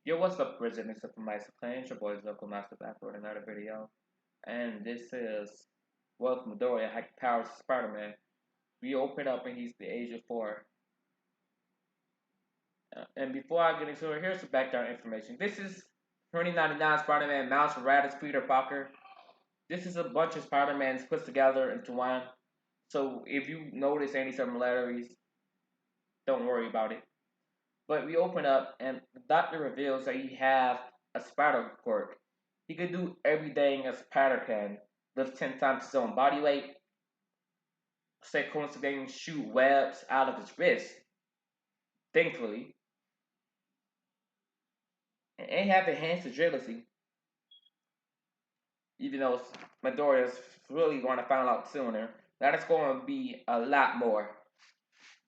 Yo, what's up, Bridget? It's from Mysta playing. It's your boy Zoku Master back with another video. And this is Welcome Midoriya High Powers Spider-Man. We open up and he's the age of 4. And before I get into it, here's some background information. This is 2099 Spider-Man Miles Morales, Peter Parker. This is a bunch of Spider-Mans put together into one. So if you notice any similarities, don't worry about it. But we open up and the doctor reveals that he has a spider quirk. He could do everything a spider can. Lift 10 times his own body weight. Say coincidentally shoot webs out of his wrist. Thankfully. And have enhanced agility. Even though Midoriya's really going to find out sooner. That is going to be a lot more.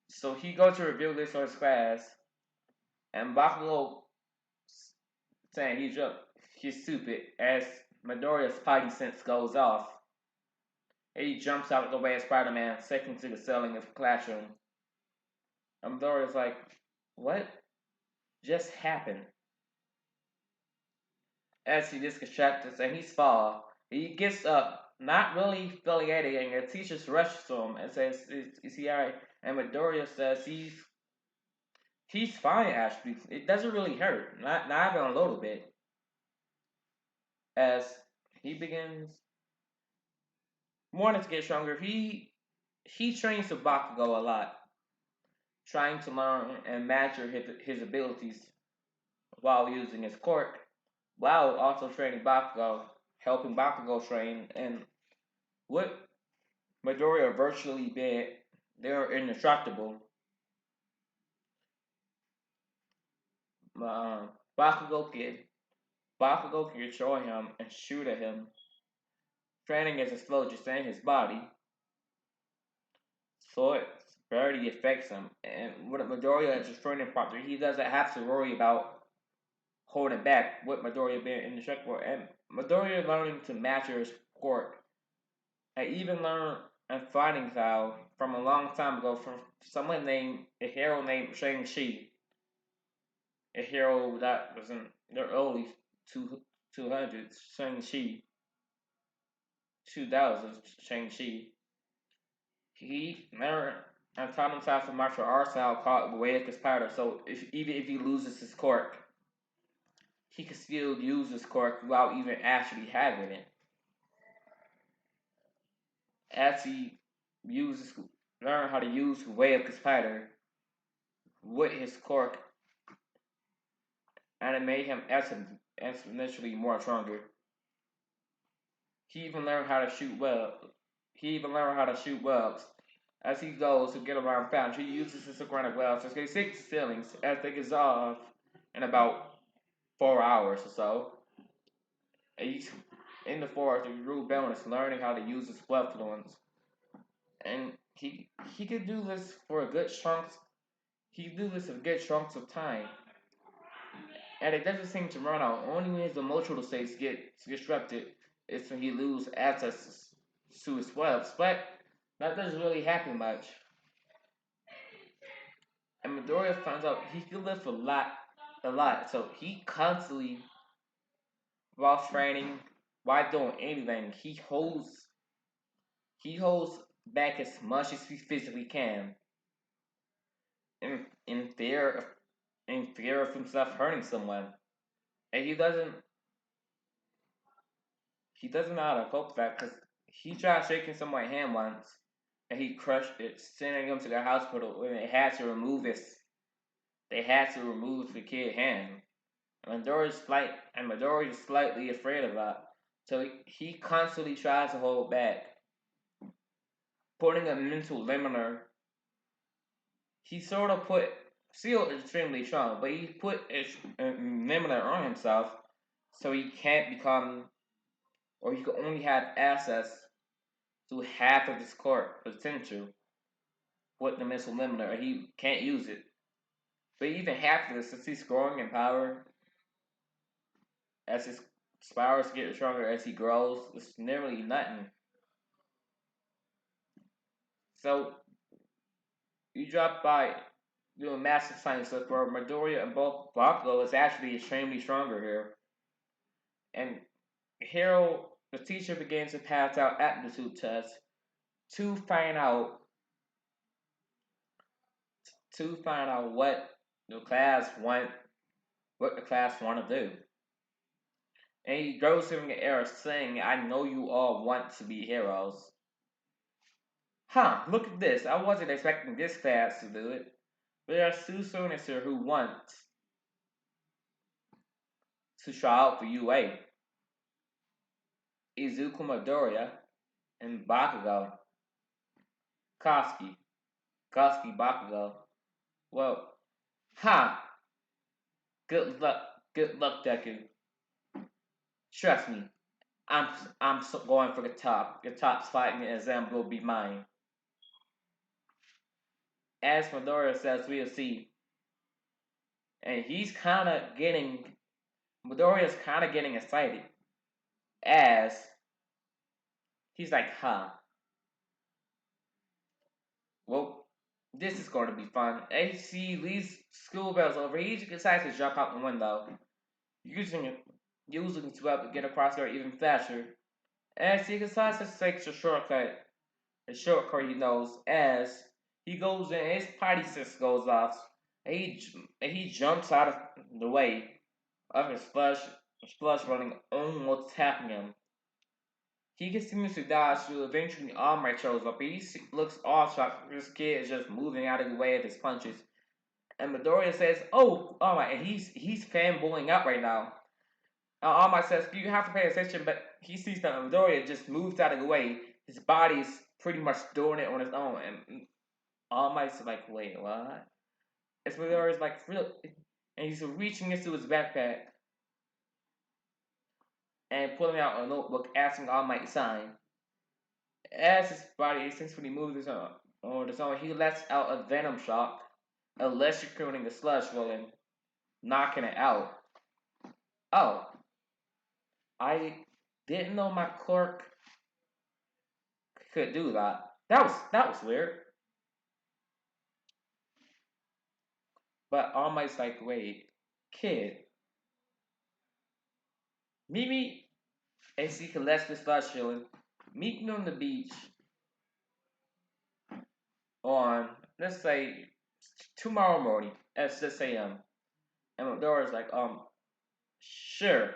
So he goes to reveal this on his class. And Bakugo saying he's stupid as Midoriya's spidey sense goes off. And he jumps out of the way of Spider-Man, second to the ceiling of the classroom. And Midoriya's like, what just happened? As he disconstructs and he's fall, he gets up, not really feeling anything, and the teacher rushes to him and says, is he alright? And Midoriya says he's fine actually. It doesn't really hurt. Not even a little bit. As he begins wanting to get stronger, he trains with Bakugo a lot, trying to learn and master his abilities while using his quirk, while also training Bakugo, helping Bakugo train, and what Midoriya virtually been, they're indestructible. Bakugo can control him and shoot at him. Training is a slow just in his body, so it barely affects him. And with Midoriya as his training partner, he doesn't have to worry about holding back with Midoriya being indestructible. And Midoriya learning to master his quirk. I even learned a fighting style from a long time ago from a hero named Shang-Chi. A hero that was in the early 200s, Shang-Chi. 2000s, Shang-Chi. He learned and taught himself a martial arts style called the Way of his powder. So even if he loses his quirk, he can still use his quirk without even actually having it. As he uses learn how to use the Way of his powder with his quirk, and it made him exponentially more stronger. He even learned how to shoot well. He even learned how to shoot webs. As he goes to get around found, he uses his aquatic webs to escape 6 ceilings as they dissolve in about 4 hours or so. And he's in the forest, the Rue Bellin is learning how to use his web fluence. And he could do this for a good chunks. He do this for good chunks of time. And it doesn't seem to run out. Only when his emotional states get disrupted is when he loses access to his webs. But that doesn't really happen much. And Midoriya finds out he can lift a lot. So he constantly, while training, while doing anything, he holds back as much as he physically can, in fear of himself hurting someone. And he doesn't know how to cope with that because he tried shaking someone's hand once and he crushed it, sending him to the hospital when they had to remove the kid's hand. And Midori is slightly afraid of that. So he constantly tries to hold back, putting a mental limiter. He sort of put still extremely strong, but he put a limiter on himself so he can't become, or he could only have access to half of his core potential with the mental limiter. He can't use it. But even half of this, since he's growing in power, as his powers get stronger as he grows, it's nearly nothing. So you drop by doing massive science stuff where Midoriya and both Bakugo is actually extremely stronger here. And Hero, the teacher, begins to pass out aptitude tests to find out what the class want to do. And he goes in the air saying, "I know you all want to be heroes." Huh, look at this. I wasn't expecting this class to do it. There are two students here who want to try out for UA. Izuku Midoriya and Bakugo. Koski. Koski Bakugo. Well, ha! Good luck. Good luck, Deku. Trust me. I'm going for the top. The top spot in the exam will be mine. As Midoriya says, we'll see. And Midoriya's kind of getting excited. As he's like, huh. Well, this is going to be fun. AC leaves school bells over. He decides to jump out the window, using his web to get across there even faster. As he decides to take a shortcut he knows. As he goes in, his potty system goes off, and he jumps out of the way of his flush running, almost tapping him. He continues to dodge till eventually All Might shows up. Looks all shocked. This kid is just moving out of the way of his punches. And Midoriya says, "Oh, All Might," and he's fanboying out right now. And All Might says, "You have to pay attention," but he sees that Midoriya just moves out of the way. His body's pretty much doing it on his own, and All Might's like, "Wait, what?" It's Midoriya's like, "Real," and he's reaching into his backpack and pulling out a notebook, asking All Might to sign. As his body essentially moves on its own, he lets out a venom shock, electrocuting the sludge rolling, knocking it out. Oh, I didn't know my clerk could do that. That was weird. But All Might's like, wait, kid, meet me, as he collects the sludge rolling, meet me on the beach on, let's say, tomorrow morning at 6 a.m. And Midoriya's like, sure.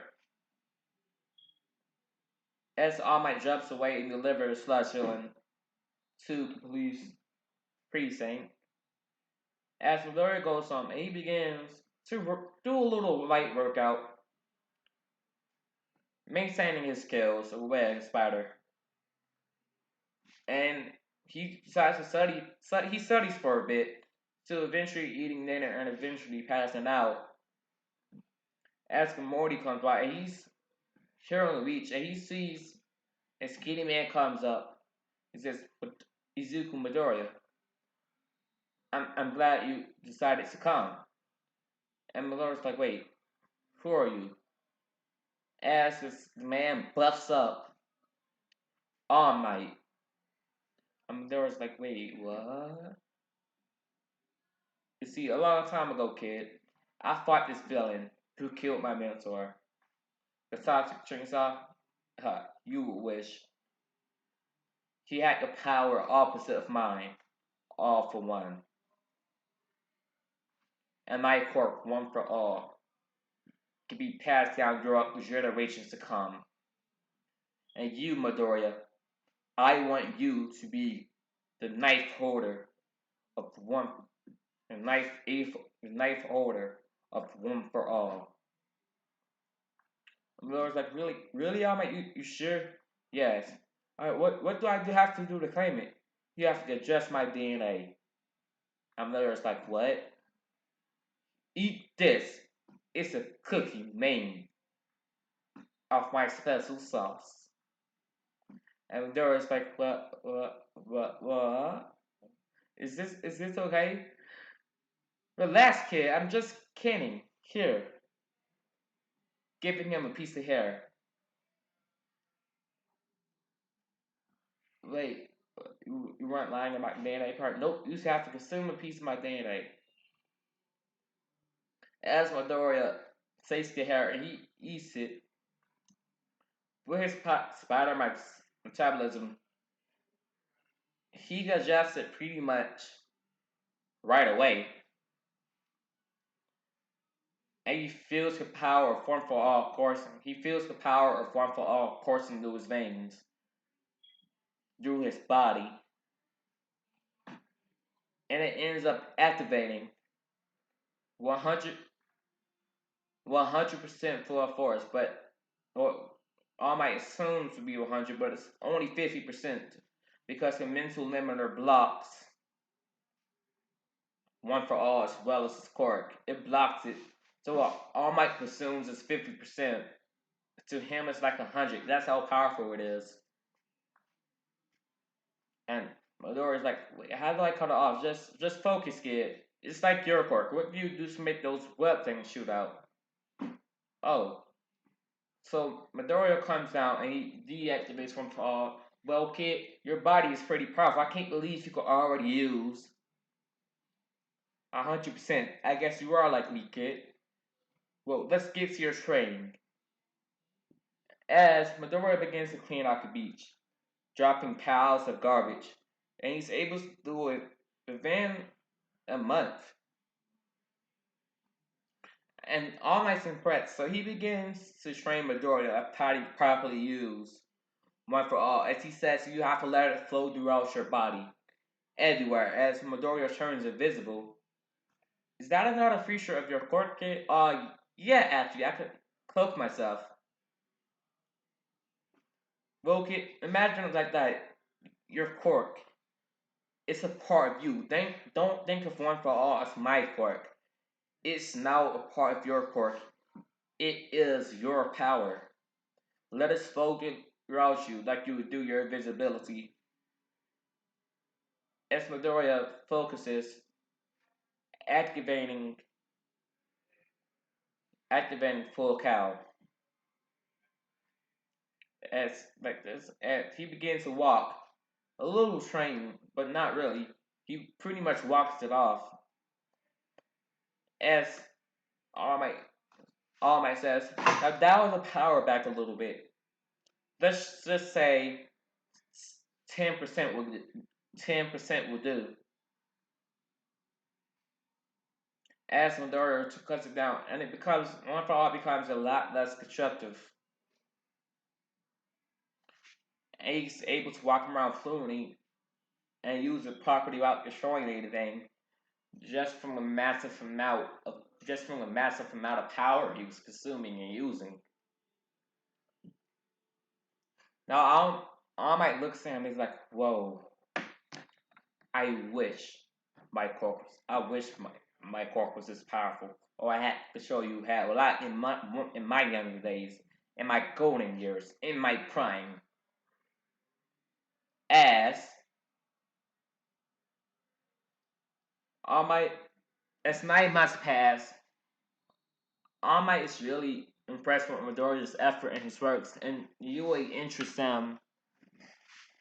As All Might jumps away and delivers sludge rolling to the police precinct. As Midoriya goes home, and he begins to do a little light workout, maintaining his skills of wearing a spider. And he decides to study. He studies for a bit, to eventually eating dinner and eventually passing out. As Morty comes by, and he's here on the beach, and he sees a skinny man comes up. He says, "Izuku Midoriya, I'm glad you decided to come." And Midoriya's like, "Wait, who are you?" As this man buffs up All Might. Midoriya's like, "Wait, what?" You see, a long time ago, kid, I fought this villain who killed my mentor. The toxic chainsaw? You would wish. He had the power opposite of mine, all for one. And my quirk, one for all, can be passed down throughout generations to come. And you, Midoriya, I want you to be the knife holder of one, the knife holder of one for all. Midoriya's like, really, really, All Might, you sure? Yes. Alright, what do I have to do to claim it? You have to adjust my DNA. And Midoriya's like, what? Eat this. It's a cookie made of my special sauce. And Midoriya's like, what? Is this okay? Relax, kid. I'm just kidding. Here, giving him a piece of hair. Wait, you weren't lying about the DNA part? Nope, you just have to consume a piece of my DNA. As Midoriya takes the hair and he eats it, with his spider metabolism, he digests it pretty much right away. And he feels the power of form for all coursing. He feels the power of form for all coursing through his veins, through his body. And it ends up activating 100, 100% full force, but or All Might assumes to be 100, but it's only 50% because the mental limiter blocks one for all as well as his quirk. It blocks it. So All Might presumes it's 50%. To him, it's like 100. That's how powerful it is. And Midoriya's like, wait, how do I cut it off? Just focus, kid. It's like your quirk. What do you do to make those web things shoot out? Oh, so Midoriya comes down and he deactivates one for all. Well, kid, your body is pretty powerful. I can't believe you could already use 100%. I guess you are like me, kid. Well, let's get to your training. As Midoriya begins to clean out the beach, dropping piles of garbage, and he's able to do it within a month. And All Might's impressed, so he begins to train Midoriya of how to properly use one for all. As he says, you have to let it flow throughout your body, everywhere. As Midoriya turns invisible, is that another feature of your quirk kit? Yeah, actually, I could cloak myself. Well, kid, imagine it like that. Your quirk, it's a part of you. Don't think of one for all as my quirk. It's now a part of your quirk. It is your power. Let it flow throughout you like you would do your invisibility. As Midoriya focuses, activating activating full cow. As like this, as he begins to walk, a little trained, but not really. He pretty much walks it off. As All Might All Might says, now dial the power back a little bit. Let's just say 10% will 10% will do. As Midoriya cuts it down, and it becomes one for all becomes a lot less constructive. And he's able to walk around fluently and use it properly without destroying anything, just from a massive amount of power he was consuming and using. Now All Might looks at him. He's like, "Whoa! I wish I wish my cork was this powerful, or I had to show you how. Well, in my younger days, in my golden years, in my prime, as All Might, as 9 months pass, All Might is really impressed with Midoriya's effort and his works, and Yui interests him.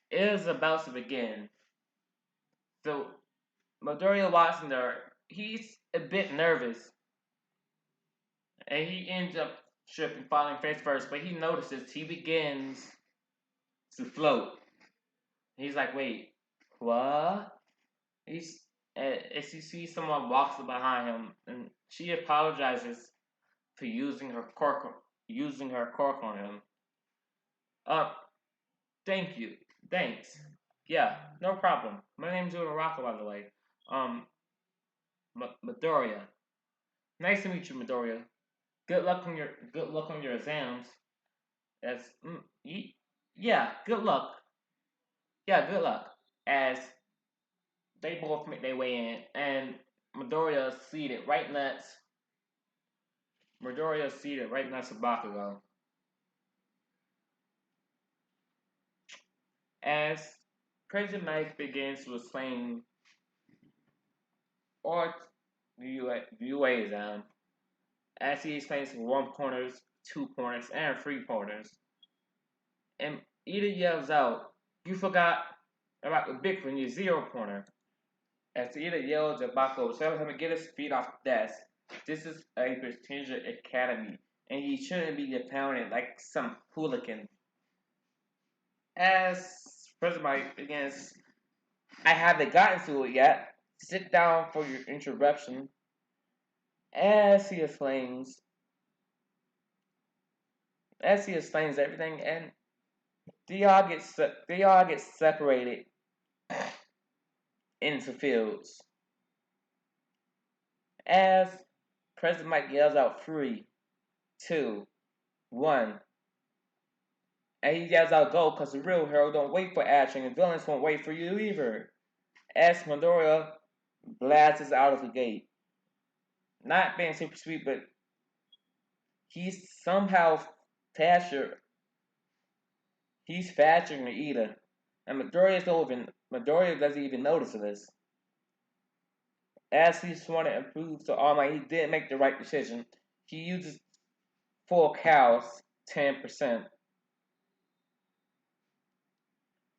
It is about to begin. So Midoriya walks in there. He's a bit nervous, and he ends up tripping, falling face first. But he notices he begins to float. He's like, "Wait, what?" He's as he sees someone walks behind him, and she apologizes for using her cork on him. Uh, thank you, thanks. Yeah, no problem. My name's Uraraka, by the way. Um, Midoriya. Nice to meet you, Midoriya. Good luck on your exams. As yeah, good luck. Yeah, good luck. As they both make their way in, and Midoriya is seated right next to Bakugo. As Crazy Mike begins to explain art UA exam, as he explains 1 pointers, 2 pointers, and 3 pointers, and Ida yells out, "You forgot about the big one, your 0 pointer." As Ida yells at Bakugo, telling him to get his feet off the desk. This is a prestigious academy, and he shouldn't be pounded like some hooligan. As President Mike begins, I haven't gotten to it yet. Sit down for your introduction. As he explains, everything, and they all get separated into fields. As President Mike yells out 3, 2, 1, and he yells out go because the real hero don't wait for action and villains won't wait for you either. As Midoriya blasts out of the gate. Not being super sweet, but he's somehow faster. He's faster than Ida. And Midoriya doesn't even notice this. As he's trying to improve to All Might, he did make the right decision. He uses full cows, 10%.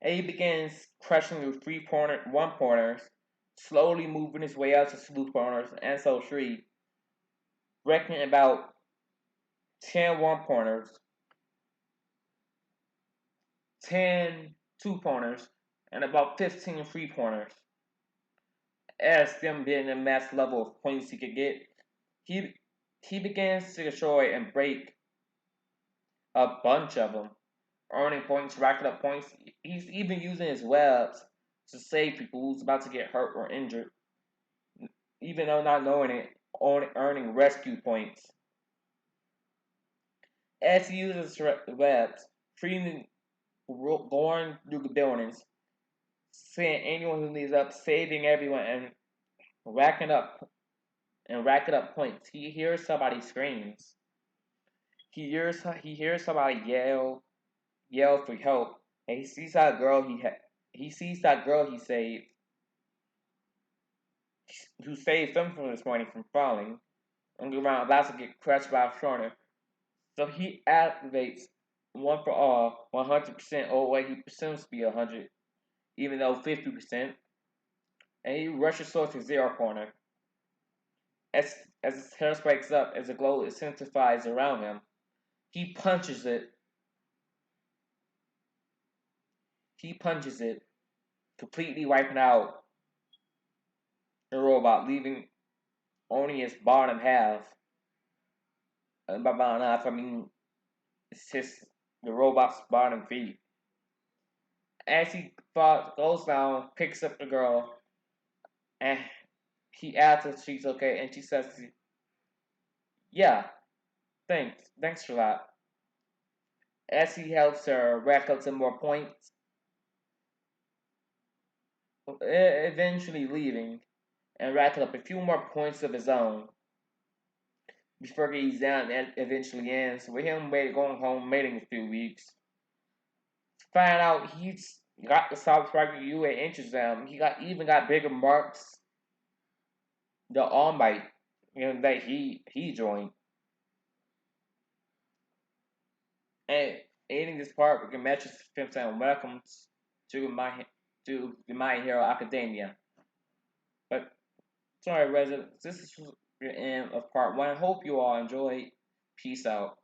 And he begins crushing the 1-pointers, slowly moving his way out to 2-pointers, and so 3, reckoning about 10 1-pointers, 10 2-pointers, and about 15 3-pointers. As them being the max level of points he could get, he he begins to destroy and break a bunch of them, earning points, racking up points. He's even using his webs to save people who's about to get hurt or injured, even though not knowing it, earning rescue points. As he uses webs, freely going through the buildings, seeing anyone who needs up, saving everyone, and racking up racking up points. He hears somebody screams. He hears somebody yell for help, and he sees that girl he sees that girl he saved, who saved him from this morning from falling, and around about to get crushed by a shorter. So he activates one for all, 100%, or what he presumes to be 100, even though 50%, and he rushes towards his 0 corner. As his hair spikes up, as the glow intensifies around him, he punches it. He punches it, completely wiping out the robot, leaving only its bottom half. And by bottom half, I mean it's just the robot's bottom feet. As he goes down, picks up the girl, and he asks if she's okay, and she says, "Yeah, thanks for that." As he helps her rack up some more points, eventually leaving and racking up a few more points of his own before he's down and eventually ends with him going home waiting a few weeks. Find out he's got the South Park UA inches down. He got bigger marks the All Might, that he joined. And ending this part, we can match this film saying welcome to the My Hero Academia. But sorry, residents, this is the end of part 1. I hope you all enjoyed. Peace out.